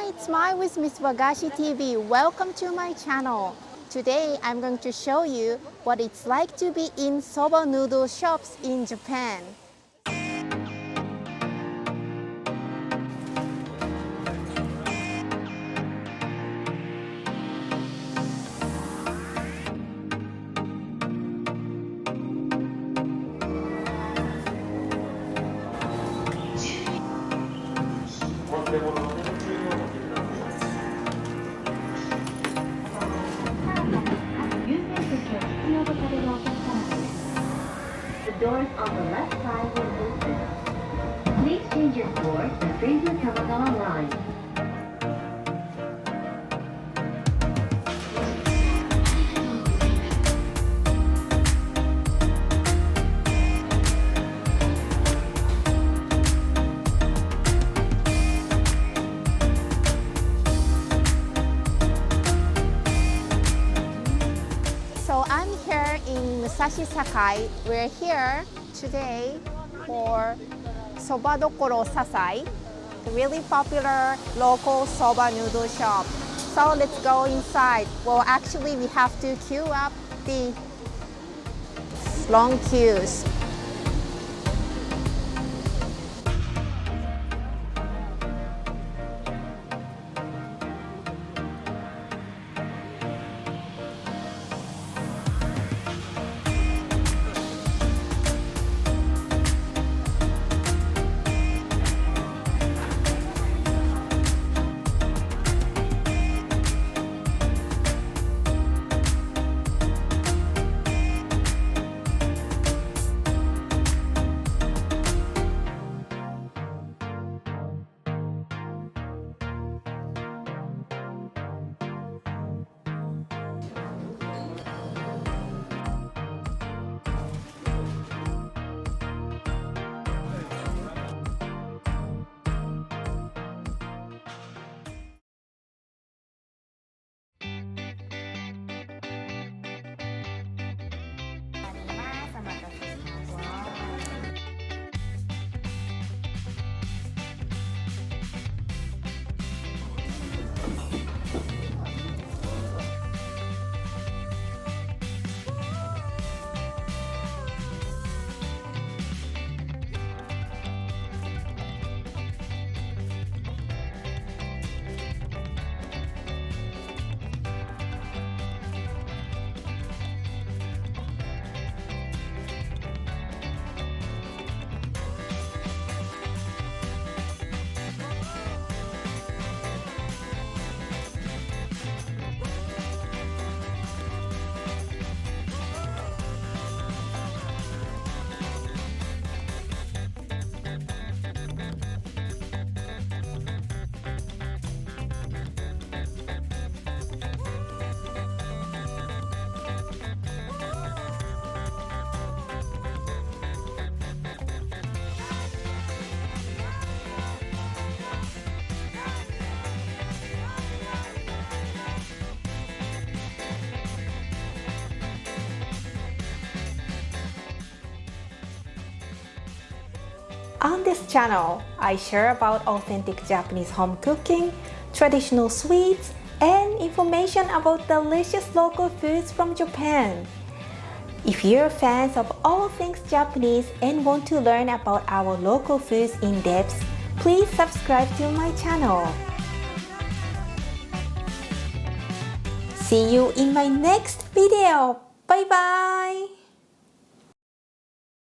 Hi, it's Mai with Miss Wagashi TV. Welcome to my channel. Today, I'm going to show you what it's like to be in soba noodle shops in Japan. The doors on the left side will open. Please change your floor and bring your Tamagawa line. So I'm here in Musashi Sakai. We're here today for Soba Sasai, the really popular local soba noodle shop. So let's go inside. Well, actually we have to queue up the long queues. On this channel, I share about authentic Japanese home cooking, traditional sweets, and information about delicious local foods from Japan. If you're fans of all things Japanese and want to learn about our local foods in depth, please subscribe to my channel. See you in my next video. Bye bye!